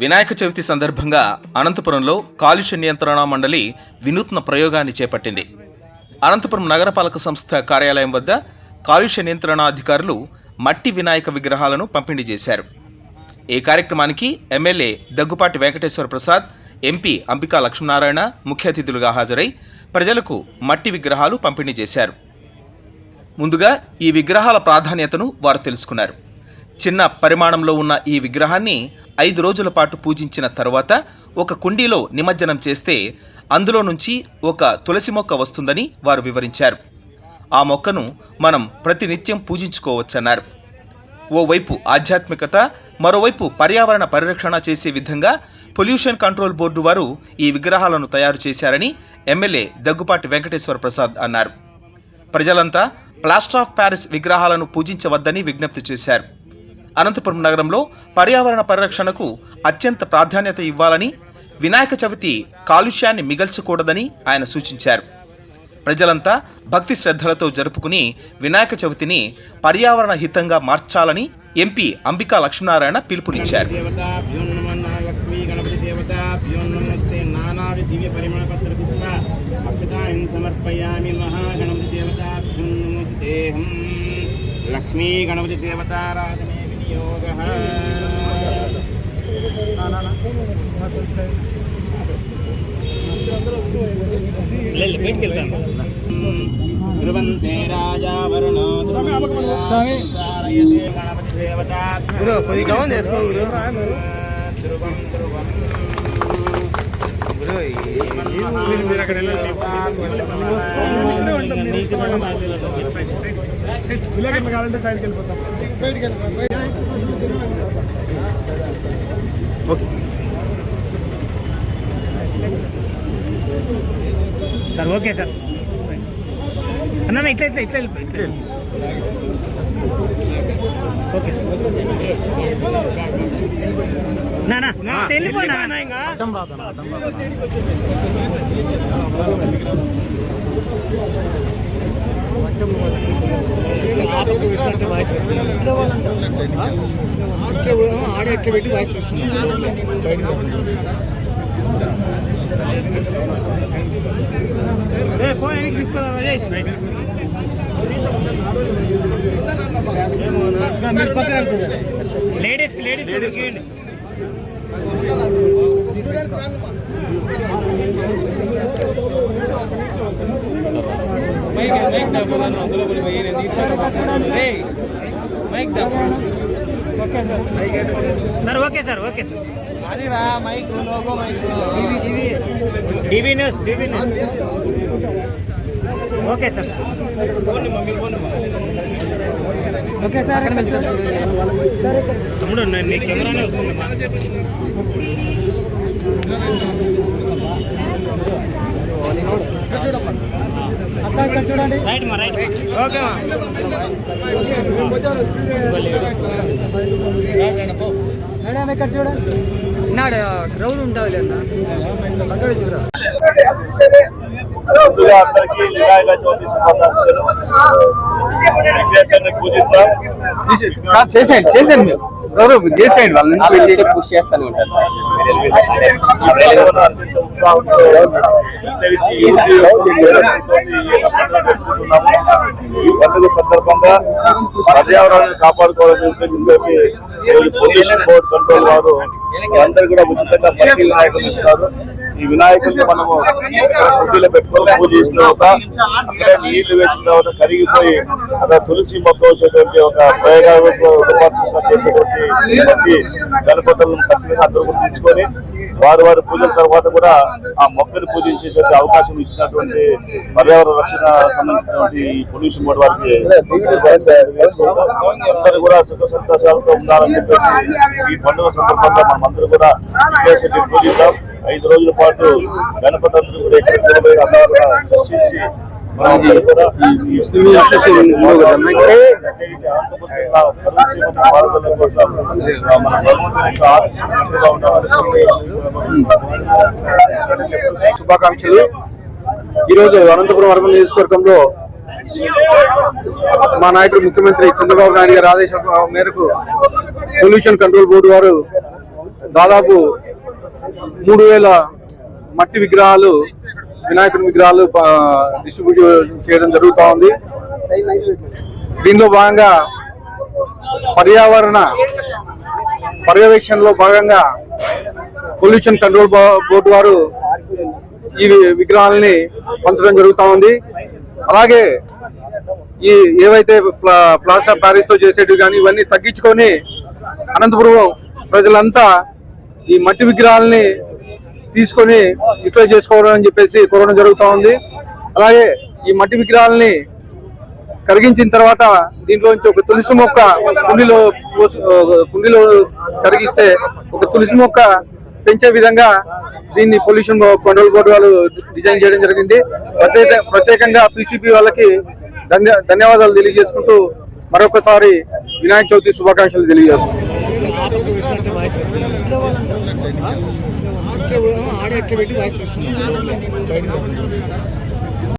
వినాయక చవితి సందర్భంగా అనంతపురంలో కాలుష్య నియంత్రణ మండలి వినూత్న ప్రయోగాన్ని చేపట్టింది. అనంతపురం నగరపాలక సంస్థ కార్యాలయం వద్ద కాలుష్య నియంత్రణ అధికారులు మట్టి వినాయక విగ్రహాలను పంపిణీ చేశారు. ఈ కార్యక్రమానికి ఎమ్మెల్యే దగ్గుపాటి వెంకటేశ్వర ప్రసాద్, ఎంపీ అంబికా లక్ష్మీనారాయణ ముఖ్య అతిథులుగా హాజరై ప్రజలకు మట్టి విగ్రహాలు పంపిణీ చేశారు. ముందుగా ఈ విగ్రహాల ప్రాధాన్యతను వారు తెలుసుకున్నారు. చిన్న పరిమాణంలో ఉన్న ఈ విగ్రహాన్ని 5 రోజుల పాటు పూజించిన తర్వాత ఒక కుండీలో నిమజ్జనం చేస్తే అందులో నుంచి ఒక తులసి మొక్క వస్తుందని వారు వివరించారు. ఆ మొక్కను మనం ప్రతినిత్యం పూజించుకోవచ్చన్నారు. ఓవైపు ఆధ్యాత్మికత, మరోవైపు పర్యావరణ పరిరక్షణ చేసే విధంగా పొల్యూషన్ కంట్రోల్ బోర్డు వారు ఈ విగ్రహాలను తయారు చేశారని ఎమ్మెల్యే దగ్గుపాటి వెంకటేశ్వర ప్రసాద్ అన్నారు. ప్రజలంతా ప్లాస్టర్ ఆఫ్ ప్యారిస్ విగ్రహాలను పూజించవద్దని విజ్ఞప్తి చేశారు. అనంతపురం నగరంలో పర్యావరణ పరిరక్షణకు అత్యంత ప్రాధాన్యత ఇవ్వాలని, వినాయక చవితి కాలుష్యాన్ని మిగల్చకూడదని ఆయన సూచించారు. ప్రజలంతా భక్తి శ్రద్ధలతో జరుపుకుని వినాయక చవితిని పర్యావరణ హితంగా మార్చాలని ఎంపీ అంబికా లక్ష్మీనారాయణ పిలుపునిచ్చారు. లక్ష్మీ గణపతి దేవతారాధనే వినియోగః. ధ్రువంతే రాజా వరుణో ధ్రువయతే గణపతి దేవతా ధ్రువం ధ్రువం మీరు అక్కడ కావాలంటే సైడ్కి వెళ్ళిపోతాం. సార్ ఓకే సార్ అన్న ఇట్లా ఇట్లా ఇట్లా ఇట్లా ఓకే నా వెళ్ళిపోయినా ఇంకా వాయిస్ తీసుకున్నాం, ఆడ ఎట్లా పెట్టి వాయిస్ తీసుకున్నాం. ఫోన్ ఎనికి తీసుకున్నా Rajesh, ladies ladies sir okay sir okay sir అది రా mike logo mike DV news okay sir okay sir తమ్ముడు నీ కెమెరానే వస్తుంది. చూడండి రైట్ మా రైట్ ఓకే మేడం ఇక్కడ చూడండి నాడు గ్రౌండ్ ఉంటుంది లేదా అక్కడ చూడ. ముందుగా అందరికీ వినాయక చవితి శుభాకాంక్షలు. విఘ్నేశ్వరుని పూజిద్దాం. చేసేయండి వాళ్ళని పుష్ చేస్తానే ఉంటారు. అత్యంత ఉత్సాహంతో ఈ పండుగ సందర్భంగా పర్యావరణాన్ని కాపాడుకోవాలనే ఉద్దేశంతో పొల్యూషన్ బోర్డు కంట్రోల్ వారు అందరూ కూడా ఉచితంగా మట్టి వినాయకులు ఇస్తారు. ఈ వినాయకుడిని మనము కుండీలో పెట్టుకొని పూజ చేసిన తర్వాత అక్కడే నీళ్లు వేసిన తర్వాత కరిగిపోయి అక్కడ తులసి మొక్క వచ్చేటువంటి ఒక ప్రయోగాత్మకంగా చేసేటువంటి గణపతులను ఖచ్చితంగా అందరూ కూడా తీసుకొని వారి పూజల తర్వాత కూడా ఆ మొక్కను పూజించేటువంటి అవకాశం ఇచ్చినటువంటి పర్యావరణ రక్షణ సంబంధించినటువంటి పొల్యూషన్ బోర్డు వారికి అందరూ కూడా సుఖ సంతోషాలతో ఉండాలని చెప్పేసి ఈ పండుగ సందర్భంగా మనం అందరూ కూడా పూజిద్దాం. 5 రోజుల పాటు గణపతి అందరూ కూడా ఎక్కడ అందరూ కూడా దర్శించి శుభాకాంక్షలు. ఈరోజు అనంతపురం అర్బన్ నియోజకవర్గంలో మా నాయకుడు ముఖ్యమంత్రి చంద్రబాబు నాయుడు గారి ఆదేశాల మేరకు పొల్యూషన్ కంట్రోల్ బోర్డు వారు దాదాపు 3000 మట్టి విగ్రహాలు, వినాయకుడి విగ్రహాలు డిస్ట్రిబ్యూట్ చేయడం జరుగుతూ ఉంది. దీనిలో భాగంగా పర్యావరణ పర్యవేక్షణలో భాగంగా పొల్యూషన్ కంట్రోల్ బోర్డు వారు ఈ విగ్రహాలని పంచడం జరుగుతూ ఉంది. అలాగే ఈ ఏవైతే ప్లాస్టర్ ఆఫ్ ప్యారిస్ తో చేసేటివి కానీ ఇవన్నీ తగ్గించుకొని అనంతపురం ప్రజలంతా ఈ మట్టి విగ్రహాలని తీసుకొని యూటిలైజ్ చేసుకోవడం అని చెప్పేసి కోరడం జరుగుతూ ఉంది. అలాగే ఈ మట్టి విగ్రహాలని కరిగించిన తర్వాత దీంట్లోంచి ఒక తులసి మొక్క కుండీలో కరిగిస్తే ఒక తులసి మొక్క పెంచే విధంగా దీన్ని పొల్యూషన్ కంట్రోల్ బోర్డు వాళ్ళు డిజైన్ చేయడం జరిగింది. ప్రత్యేకంగా పిసిపి వాళ్ళకి ధన్యవాదాలు తెలియజేసుకుంటూ మరొకసారి వినాయక చవితి శుభాకాంక్షలు తెలియజేస్తున్నాం.